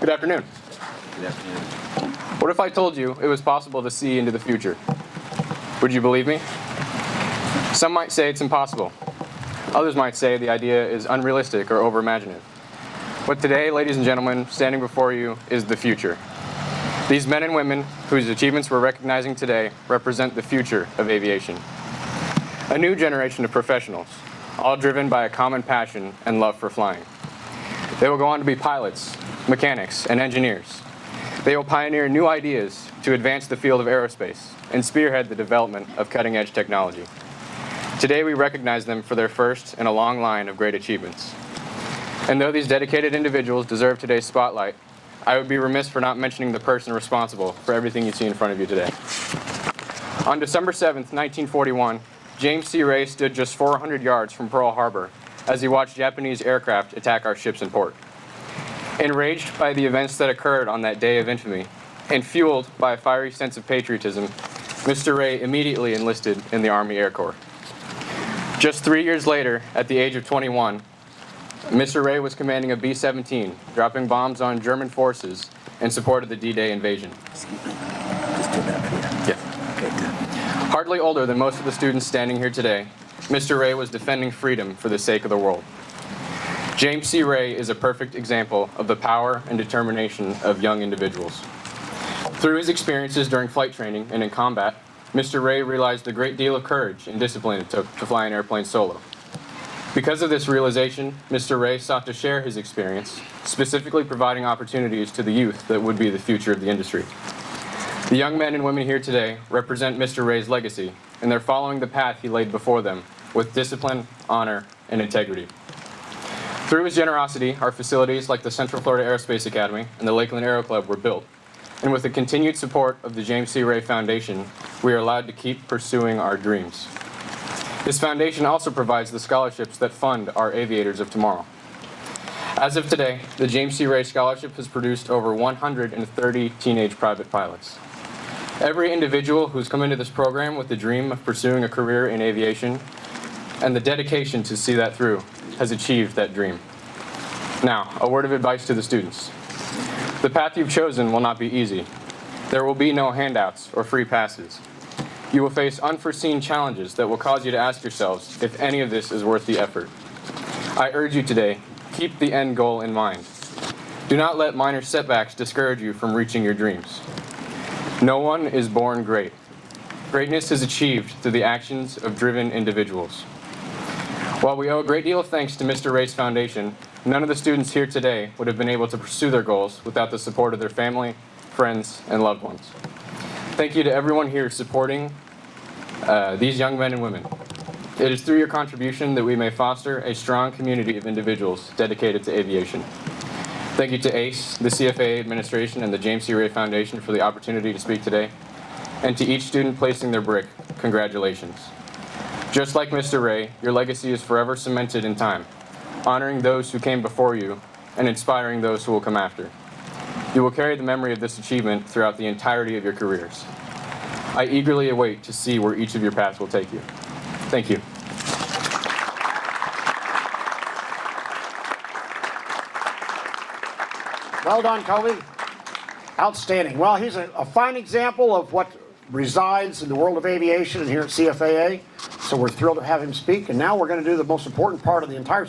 Good afternoon. Good afternoon. What if I told you it was possible to see into the future? Would you believe me? Some might say it's impossible. Others might say the idea is unrealistic or overimaginative. But today, ladies and gentlemen, standing before you is the future. These men and women whose achievements we're recognizing today represent the future of aviation. A new generation of professionals, all driven by a common passion and love for flying. They will go on to be pilots, mechanics, and engineers. They will pioneer new ideas to advance the field of aerospace and spearhead the development of cutting-edge technology. Today we recognize them for their first in a long line of great achievements. And though these dedicated individuals deserve today's spotlight, I would be remiss for not mentioning the person responsible for everything you see in front of you today. On December 7th, 1941, James C. Ray stood just 400 yards from Pearl Harbor as he watched Japanese aircraft attack our ships in port. Enraged by the events that occurred on that day of infamy, and fueled by a fiery sense of patriotism, Mr. Ray immediately enlisted in the Army Air Corps. Just 3 years later, at the age of 21, Mr. Ray was commanding a B-17, dropping bombs on German forces in support of the D-Day invasion. Just do that here. Yeah. Okay, good. Hardly older than most of the students standing here today, Mr. Ray was defending freedom for the sake of the world. James C. Ray is a perfect example of the power and determination of young individuals. Through his experiences during flight training and in combat, Mr. Ray realized a great deal of courage and discipline it took to fly an airplane solo. Because of this realization, Mr. Ray sought to share his experience, specifically providing opportunities to the youth that would be the future of the industry. The young men and women here today represent Mr. Ray's legacy, and they're following the path he laid before them with discipline, honor, and integrity. Through his generosity, our facilities like the Central Florida Aerospace Academy and the Lakeland Aero Club were built. And with the continued support of the James C. Ray Foundation, we are allowed to keep pursuing our dreams. This foundation also provides the scholarships that fund our aviators of tomorrow. As of today, the James C. Ray Scholarship has produced over 130 teenage private pilots. Every individual who's come into this program with the dream of pursuing a career in aviation and the dedication to see that through has achieved that dream. Now, a word of advice to the students. The path you've chosen will not be easy. There will be no handouts or free passes. You will face unforeseen challenges that will cause you to ask yourselves if any of this is worth the effort. I urge you today, keep the end goal in mind. Do not let minor setbacks discourage you from reaching your dreams. No one is born great. Greatness is achieved through the actions of driven individuals. While we owe a great deal of thanks to Mr. Ray's Foundation, none of the students here today would have been able to pursue their goals without the support of their family, friends, and loved ones. Thank you to everyone here supporting these young men and women. It is through your contribution that we may foster a strong community of individuals dedicated to aviation. Thank you to ACE, the CFA administration, and the James C. Ray Foundation for the opportunity to speak today. And to each student placing their brick, congratulations. Just like Mr. Ray, your legacy is forever cemented in time, honoring those who came before you and inspiring those who will come after. You will carry the memory of this achievement throughout the entirety of your careers. I eagerly await to see where each of your paths will take you. Thank you. Well done, Colby. Outstanding. Well, he's a fine example of what resides in the world of aviation and here at CFAA. So we're thrilled to have him speak. And now we're going to do the most important part of the entire